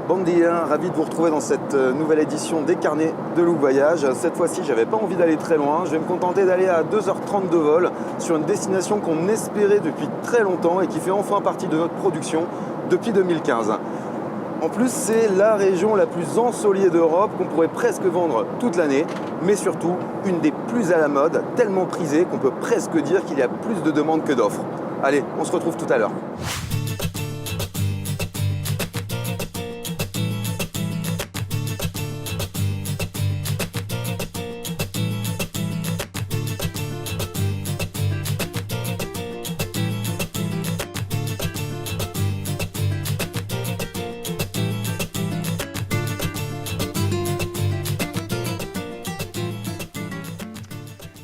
Bon dia, ravi de vous retrouver dans cette nouvelle édition des carnets de Loop Voyage. Cette fois-ci, j'avais pas envie d'aller très loin. Je vais me contenter d'aller à 2h30 de vol sur une destination qu'on espérait depuis très longtemps et qui fait enfin partie de notre production depuis 2015. En plus, c'est la région la plus ensoleillée d'Europe qu'on pourrait presque vendre toute l'année, mais surtout une des plus à la mode, tellement prisée qu'on peut presque dire qu'il y a plus de demandes que d'offres. Allez, on se retrouve tout à l'heure.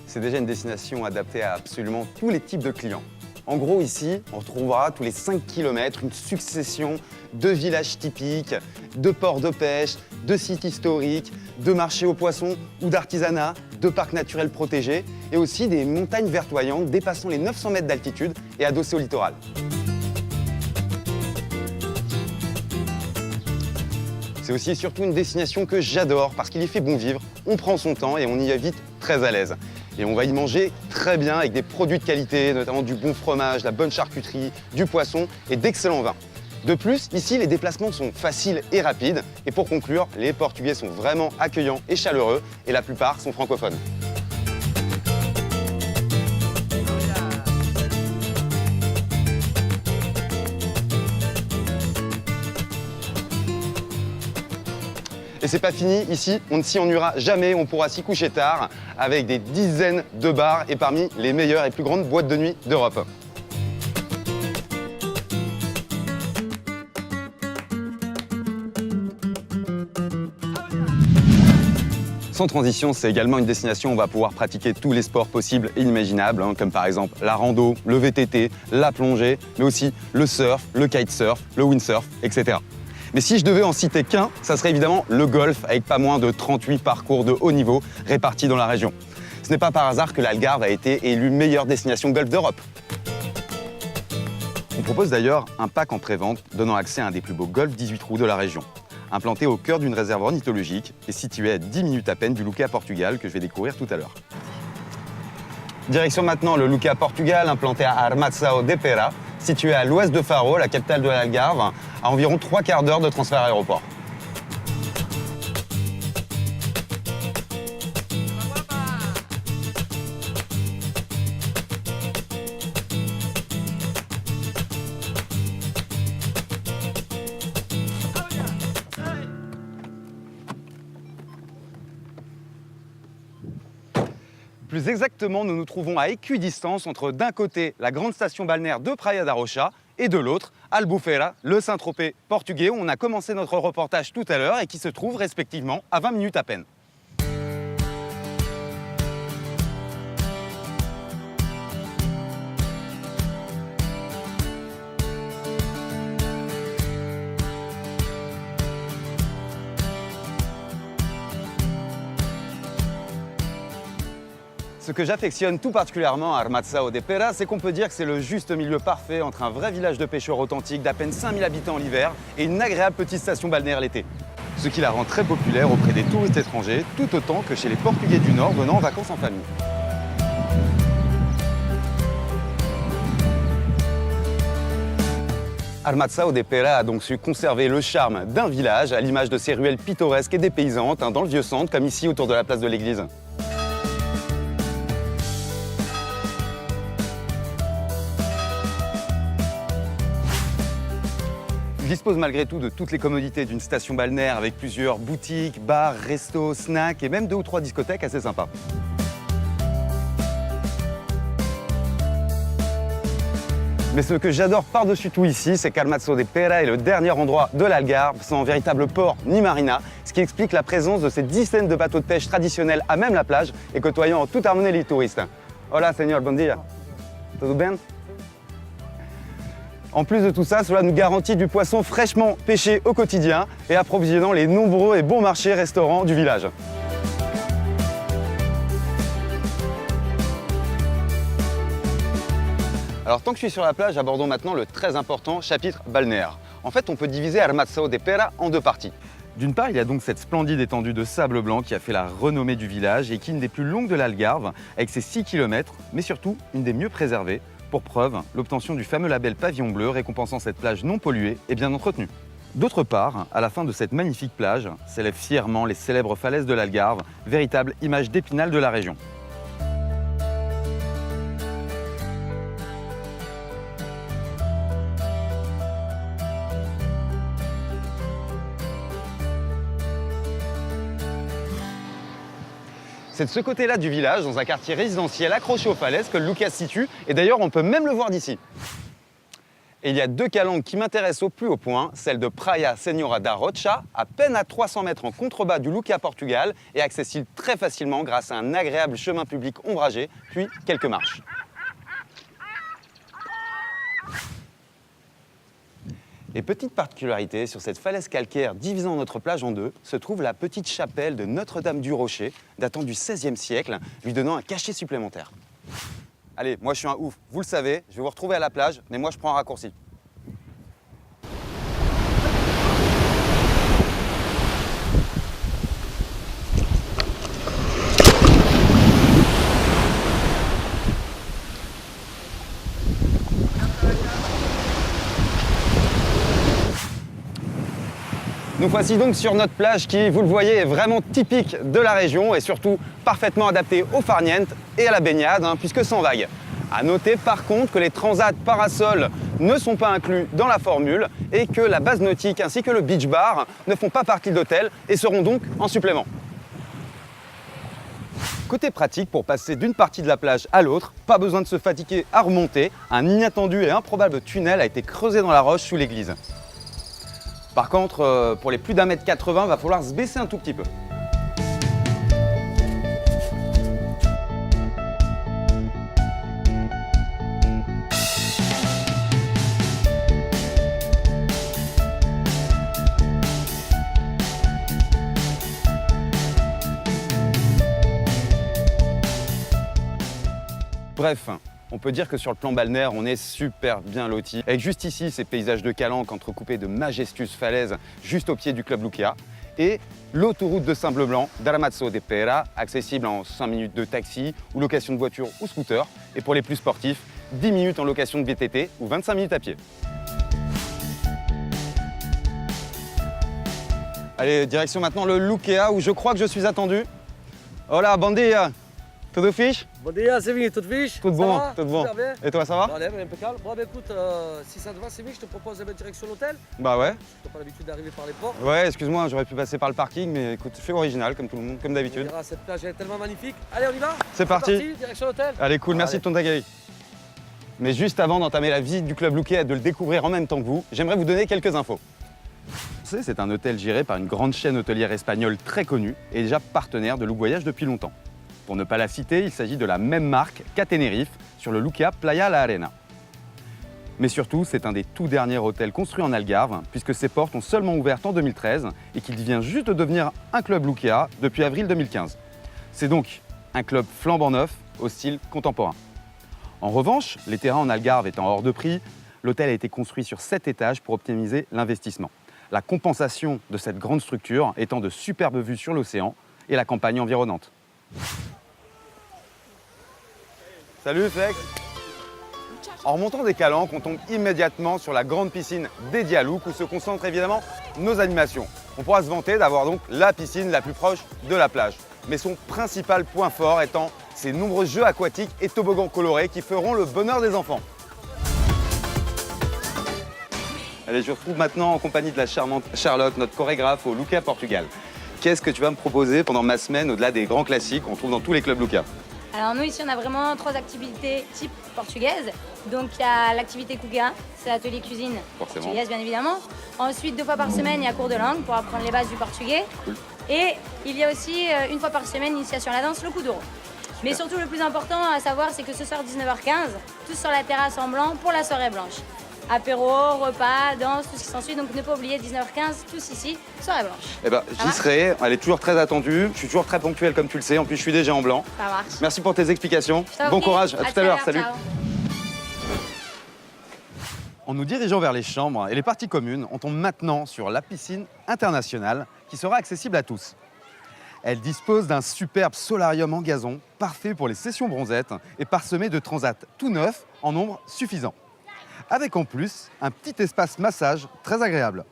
C'est déjà une destination adaptée à absolument tous les types de clients. En gros, ici, on retrouvera tous les 5 km une succession de villages typiques, de ports de pêche, de sites historiques, de marchés aux poissons ou d'artisanat, de parcs naturels protégés et aussi des montagnes verdoyantes dépassant les 900 mètres d'altitude et adossées au littoral. C'est aussi et surtout une destination que j'adore parce qu'il y fait bon vivre, on prend son temps et on y est vite très à l'aise. Et on va y manger très bien avec des produits de qualité, notamment du bon fromage, la bonne charcuterie, du poisson et d'excellents vins. De plus, ici, les déplacements sont faciles et rapides. Et pour conclure, les Portugais sont vraiment accueillants et chaleureux et la plupart sont francophones. Et c'est pas fini, ici, on ne s'y ennuiera jamais, on pourra s'y coucher tard, avec des dizaines de bars et parmi les meilleures et plus grandes boîtes de nuit d'Europe. Sans transition, c'est également une destination où on va pouvoir pratiquer tous les sports possibles et inimaginables, comme par exemple la rando, le VTT, la plongée, mais aussi le surf, le kitesurf, le windsurf, etc. Mais si je devais en citer qu'un, ça serait évidemment le golf, avec pas moins de 38 parcours de haut niveau répartis dans la région. Ce n'est pas par hasard que l'Algarve a été élue meilleure destination golf d'Europe. On propose d'ailleurs un pack en pré-vente donnant accès à un des plus beaux golfs 18 trous de la région. Implanté au cœur d'une réserve ornithologique et situé à 10 minutes à peine du Luca Portugal que je vais découvrir tout à l'heure. Direction maintenant le Luca Portugal, implanté à Armação de Pera, situé à l'ouest de Faro, la capitale de l'Algarve, à environ 3 quarts d'heure de transfert aéroport. Plus exactement, nous nous trouvons à équidistance entre d'un côté la grande station balnéaire de Praia da Rocha et de l'autre Albufeira, le Saint-Tropez portugais où on a commencé notre reportage tout à l'heure et qui se trouve respectivement à 20 minutes à peine. Ce que j'affectionne tout particulièrement à Armação de Pera, c'est qu'on peut dire que c'est le juste milieu parfait entre un vrai village de pêcheurs authentique d'à peine 5000 habitants l'hiver et une agréable petite station balnéaire l'été. Ce qui la rend très populaire auprès des touristes étrangers, tout autant que chez les Portugais du Nord venant en vacances en famille. Armação de Pera a donc su conserver le charme d'un village à l'image de ses ruelles pittoresques et dépaysantes dans le vieux centre, comme ici autour de la place de l'église. Il dispose malgré tout de toutes les commodités d'une station balnéaire avec plusieurs boutiques, bars, restos, snacks et même 2 ou 3 discothèques assez sympas. Mais ce que j'adore par-dessus tout ici, c'est qu'Armação de Pera est le dernier endroit de l'Algarve sans véritable port ni marina, ce qui explique la présence de ces dizaines de bateaux de pêche traditionnels à même la plage et côtoyant en toute harmonie les touristes. Hola, señor, bon dia. Tudo bem? En plus de tout ça, cela nous garantit du poisson fraîchement pêché au quotidien et approvisionnant les nombreux et bons marchés restaurants du village. Alors tant que je suis sur la plage, abordons maintenant le très important chapitre balnéaire. En fait, on peut diviser Armazzao de Pera en deux parties. D'une part, il y a donc cette splendide étendue de sable blanc qui a fait la renommée du village et qui est une des plus longues de l'Algarve, avec ses 6 km, mais surtout une des mieux préservées. Pour preuve, l'obtention du fameux label Pavillon Bleu récompensant cette plage non polluée et bien entretenue. D'autre part, à la fin de cette magnifique plage, s'élèvent fièrement les célèbres falaises de l'Algarve, véritable image d'Épinal de la région. C'est de ce côté-là du village, dans un quartier résidentiel accroché aux falaises, que le Luca se situe, et d'ailleurs on peut même le voir d'ici. Et il y a deux calanques qui m'intéressent au plus haut point, celle de Praia Senhora da Rocha, à peine à 300 mètres en contrebas du Luca Portugal, et accessible très facilement grâce à un agréable chemin public ombragé, puis quelques marches. Et petite particularité, sur cette falaise calcaire divisant notre plage en deux, se trouve la petite chapelle de Notre-Dame du Rocher, datant du XVIe siècle, lui donnant un cachet supplémentaire. Allez, moi je suis un ouf, vous le savez, je vais vous retrouver à la plage, mais moi je prends un raccourci. Nous voici donc sur notre plage qui, vous le voyez, est vraiment typique de la région et surtout parfaitement adaptée au farniente et à la baignade, puisque sans vagues. A noter par contre que les transats parasols ne sont pas inclus dans la formule et que la base nautique ainsi que le beach bar ne font pas partie de l'hôtel et seront donc en supplément. Côté pratique, pour passer d'une partie de la plage à l'autre, pas besoin de se fatiguer à remonter, un inattendu et improbable tunnel a été creusé dans la roche sous l'église. Par contre, pour les plus d'1,80 m, va falloir se baisser un tout petit peu. Bref, on peut dire que sur le plan balnéaire, on est super bien loti. Avec juste ici ces paysages de calanques entrecoupés de majestueuses falaises juste au pied du Club Luca et l'autoroute de Saint-Bleu-Blanc d'Armazzao de Pera, accessible en 5 minutes de taxi ou location de voiture ou scooter. Et pour les plus sportifs, 10 minutes en location de VTT ou 25 minutes à pied. Allez, direction maintenant le Luca où je crois que je suis attendu. Hola, bom dia! Tudo fixe? Bon dia, c'est bien, tout fiche? Tout bon, tout bon. Super bien. Et toi, ça va? Allez, impeccable. Bon, bah écoute, si ça te va, c'est bien, je te propose de mettre direction l'hôtel. Bah ouais. Tu n'as pas l'habitude d'arriver par les ports. Ouais, excuse-moi, j'aurais pu passer par le parking, mais écoute, je fais original comme tout le monde, comme On d'habitude. verra, cette plage est tellement magnifique. Allez, on y va? C'est parti. Direction l'hôtel. Allez, cool, merci Allez. de ton accueil. Mais juste avant d'entamer la visite du Club Luca et de le découvrir en même temps que vous, j'aimerais vous donner quelques infos. C'est un hôtel géré par une grande chaîne hôtelière espagnole très connue et déjà partenaire de Look Voyage depuis longtemps. Pour ne pas la citer, il s'agit de la même marque qu'à Tenerife, sur le Luca Playa La Arena. Mais surtout, c'est un des tout derniers hôtels construits en Algarve, puisque ses portes ont seulement ouvert en 2013 et qu'il vient juste de devenir un club Luca depuis avril 2015. C'est donc un club flambant neuf au style contemporain. En revanche, les terrains en Algarve étant hors de prix, l'hôtel a été construit sur 7 étages pour optimiser l'investissement. La compensation de cette grande structure étant de superbes vues sur l'océan et la campagne environnante. Salut Flex. En remontant des calanques, on tombe immédiatement sur la grande piscine dédiée à Look où se concentrent évidemment nos animations. On pourra se vanter d'avoir donc la piscine la plus proche de la plage. Mais son principal point fort étant ses nombreux jeux aquatiques et toboggans colorés qui feront le bonheur des enfants. Allez, je vous retrouve maintenant en compagnie de la charmante Charlotte, notre chorégraphe au Luca Portugal. Qu'est-ce que tu vas me proposer pendant ma semaine au-delà des grands classiques qu'on trouve dans tous les clubs Luca? Alors nous ici on a vraiment 3 activités type portugaises. Donc il y a l'activité Kuga, c'est l'atelier cuisine portugaise bien évidemment. Ensuite 2 fois par semaine il y a cours de langue pour apprendre les bases du portugais. Cool. Et il y a aussi 1 fois par semaine initiation à la danse, le kuduro. Mais surtout le plus important à savoir c'est que ce soir 19h15, tous sur la terrasse en blanc pour la soirée blanche. Apéro, repas, danse, tout ce qui s'ensuit. Donc ne pas oublier 19h15, tous ici, soirée blanche. Eh ben, j'y serai. Elle est toujours très attendue. Je suis toujours très ponctuel comme tu le sais. En plus, je suis déjà en blanc. Ça marche. Merci pour tes explications. Bon courage. À tout à l'heure. Salut. Ciao. En nous dirigeant vers les chambres et les parties communes, on tombe maintenant sur la piscine internationale qui sera accessible à tous. Elle dispose d'un superbe solarium en gazon, parfait pour les sessions bronzettes et parsemé de transats tout neufs en nombre suffisant. Avec en plus un petit espace massage très agréable.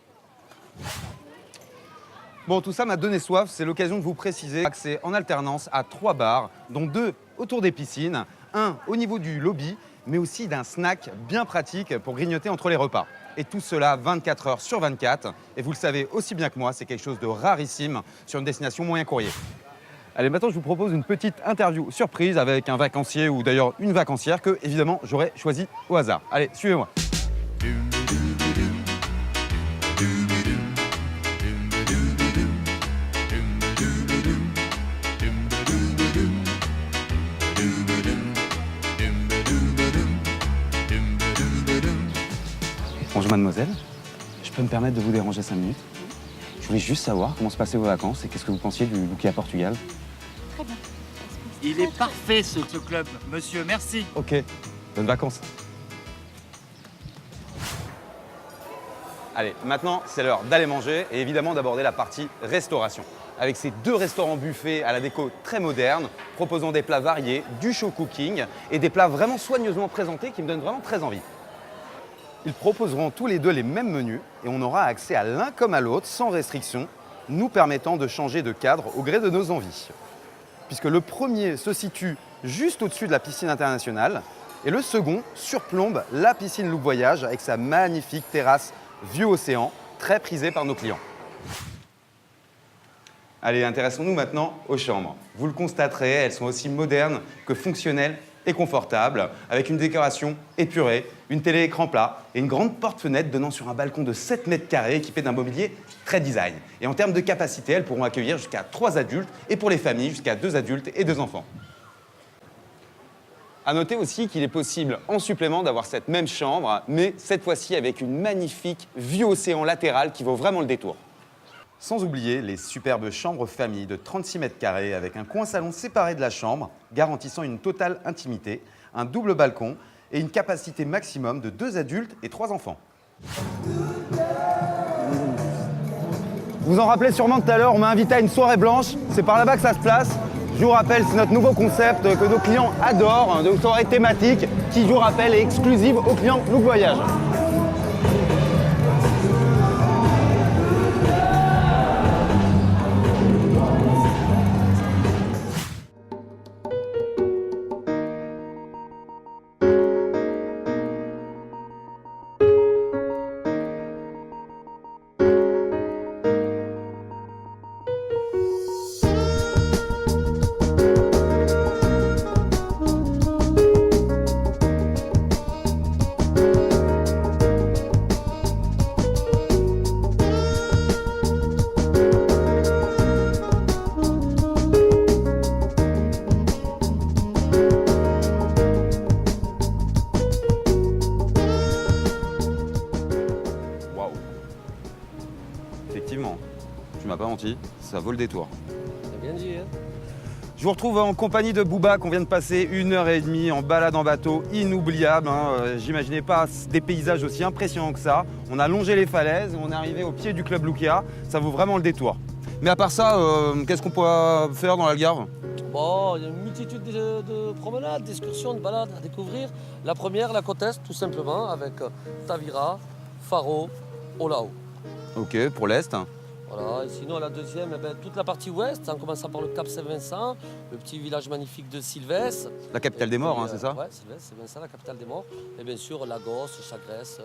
Bon, tout ça m'a donné soif, c'est l'occasion de vous préciser accès en alternance à 3 bars, dont 2 autour des piscines, un au niveau du lobby, mais aussi d'un snack bien pratique pour grignoter entre les repas. Et tout cela 24 heures sur 24. Et vous le savez aussi bien que moi, c'est quelque chose de rarissime sur une destination moyen courrier. Allez, maintenant je vous propose une petite interview surprise avec un vacancier ou d'ailleurs une vacancière que, évidemment, j'aurais choisi au hasard. Allez, suivez-moi. Bonjour mademoiselle, je peux me permettre de vous déranger 5 minutes? Je voulais juste savoir comment se passaient vos vacances et qu'est-ce que vous pensiez du Luquia Portugal. Très bien. Il est parfait ce club, monsieur, merci. Ok, bonnes vacances. Allez, maintenant c'est l'heure d'aller manger et évidemment d'aborder la partie restauration. Avec ces 2 restaurants buffets à la déco très moderne, proposant des plats variés, du show cooking et des plats vraiment soigneusement présentés qui me donnent vraiment très envie. Ils proposeront tous les 2 les mêmes menus et on aura accès à l'un comme à l'autre sans restriction, nous permettant de changer de cadre au gré de nos envies. Puisque le premier se situe juste au-dessus de la piscine internationale et le second surplombe la piscine Loop Voyage avec sa magnifique terrasse vue océan, très prisée par nos clients. Allez, intéressons-nous maintenant aux chambres. Vous le constaterez, elles sont aussi modernes que fonctionnelles et confortables, avec une décoration épurée, une télé écran plat et une grande porte-fenêtre donnant sur un balcon de 7 mètres carrés équipé d'un mobilier très design. Et en termes de capacité, elles pourront accueillir jusqu'à 3 adultes et pour les familles, jusqu'à 2 adultes et 2 enfants. À noter aussi qu'il est possible en supplément d'avoir cette même chambre, mais cette fois-ci avec une magnifique vue océan latérale qui vaut vraiment le détour. Sans oublier les superbes chambres famille de 36 mètres carrés avec un coin salon séparé de la chambre, garantissant une totale intimité, un double balcon et une capacité maximum de 2 adultes et 3 enfants. Vous en rappelez sûrement tout à l'heure, on m'a invité à une soirée blanche, c'est par là-bas que ça se place. Je vous rappelle, c'est notre nouveau concept que nos clients adorent, de soirée thématique qui, je vous rappelle, est exclusive aux clients Loop Voyage. Effectivement, tu m'as pas menti, ça vaut le détour. C'est bien dit, hein. Je vous retrouve en compagnie de Bouba, qu'on vient de passer 1h30 en balade en bateau, inoubliable. J'imaginais pas des paysages aussi impressionnants que ça. On a longé les falaises, on est arrivé au pied du club Luquia, ça vaut vraiment le détour. Mais à part ça, qu'est-ce qu'on peut faire dans l'Algarve? Bon, il y a une multitude de promenades, d'excursions, de balades à découvrir. La première, la côte Est, tout simplement, avec Tavira, Faro, Olao. Ok, pour l'Est. Voilà, et sinon la deuxième, eh ben, toute la partie ouest, en commençant par le Cap Saint-Vincent, le petit village magnifique de Sylvès. La capitale des morts, c'est ça? Ouais, Sylvès, c'est bien ça, la capitale des morts. Et bien sûr, Lagos, Chagresse,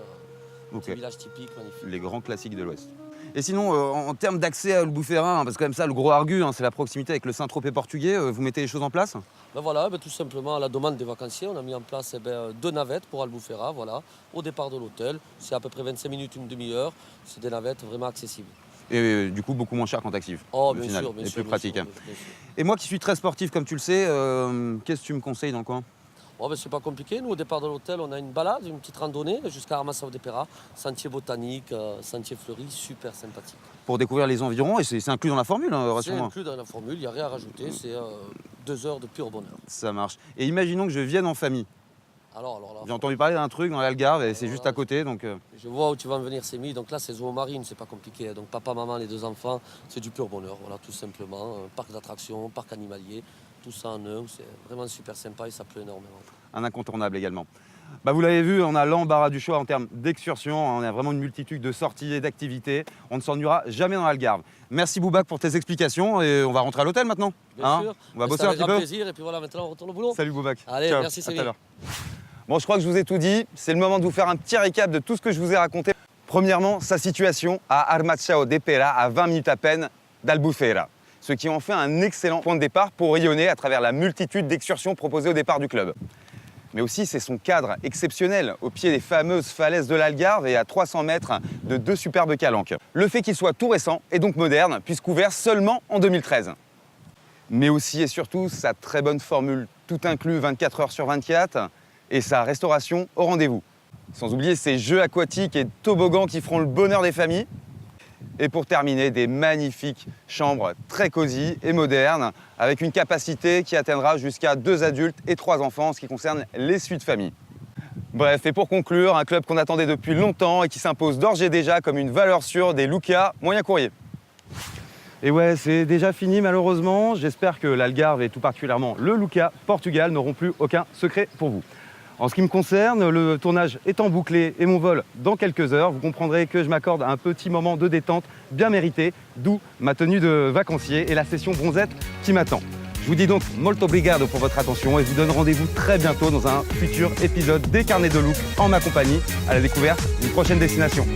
petit village typique, magnifique. Les grands classiques de l'Ouest. Et sinon, en termes d'accès à Albufeira, parce que comme ça, le gros argu, c'est la proximité avec le Saint-Tropez portugais, vous mettez les choses en place? Ben voilà, tout simplement à la demande des vacanciers, on a mis en place 2 navettes pour Albufeira, voilà, au départ de l'hôtel. C'est à peu près 25 minutes, une demi-heure. C'est des navettes vraiment accessibles. Et du coup, beaucoup moins cher qu'en taxi. Oh, au bien final, sûr, bien et sûr. plus pratique. Bien sûr. Et moi qui suis très sportif, comme tu le sais, qu'est-ce que tu me conseilles dans le coin? Bon, c'est pas compliqué. Nous, au départ de l'hôtel, on a une balade, une petite randonnée jusqu'à Armassao de Pera, sentier botanique, sentier fleuri, super sympathique. Pour découvrir les environs, et c'est inclus dans la formule, C'est rassure-moi. inclus dans la formule, il n'y a rien à rajouter, c'est 2 heures de pur bonheur. Ça marche. Et imaginons que je vienne en famille. Alors là, J'ai entendu parler d'un truc dans l'Algarve et c'est juste à côté, donc... Je vois où tu vas en venir, Sémi. Donc là, c'est Zoo Marine, c'est pas compliqué. Donc papa, maman, les 2 enfants, c'est du pur bonheur, voilà, tout simplement. Un parc d'attractions, parc animalier, tout ça en un. C'est vraiment super sympa et ça plaît énormément. Un incontournable également. Bah, vous l'avez vu, on a l'embarras du choix en termes d'excursion. On a vraiment une multitude de sorties et d'activités. On ne s'ennuiera jamais dans l'Algarve. Merci Boubac pour tes explications et on va rentrer à l'hôtel maintenant. Bien sûr. On va bosser un petit peu. Plaisir et puis voilà, maintenant on retourne au boulot. Salut Boubac. Allez, ciao, merci à Sémi. tout à l'heure. Bon, je crois que je vous ai tout dit. C'est le moment de vous faire un petit récap de tout ce que je vous ai raconté. Premièrement, sa situation à Armachao de Pera, à 20 minutes à peine d'Albufeira. Ce qui en fait un excellent point de départ pour rayonner à travers la multitude d'excursions proposées au départ du club. Mais aussi, c'est son cadre exceptionnel, au pied des fameuses falaises de l'Algarve et à 300 mètres de 2 superbes calanques. Le fait qu'il soit tout récent et donc moderne, puisqu'ouvert seulement en 2013. Mais aussi et surtout, sa très bonne formule, tout inclus 24 heures sur 24, et sa restauration au rendez-vous. Sans oublier ses jeux aquatiques et toboggans qui feront le bonheur des familles. Et pour terminer, des magnifiques chambres très cosy et modernes, avec une capacité qui atteindra jusqu'à 2 adultes et 3 enfants en ce qui concerne les suites famille. Bref, et pour conclure, un club qu'on attendait depuis longtemps et qui s'impose d'ores et déjà comme une valeur sûre des Luca moyen courrier. Et ouais, c'est déjà fini malheureusement. J'espère que l'Algarve et tout particulièrement le Luca Portugal n'auront plus aucun secret pour vous. En ce qui me concerne, le tournage étant bouclé et mon vol dans quelques heures, vous comprendrez que je m'accorde un petit moment de détente bien mérité, d'où ma tenue de vacancier et la session bronzette qui m'attend. Je vous dis donc molto obrigado pour votre attention et vous donne rendez-vous très bientôt dans un futur épisode des Carnets de Look en ma compagnie à la découverte d'une prochaine destination.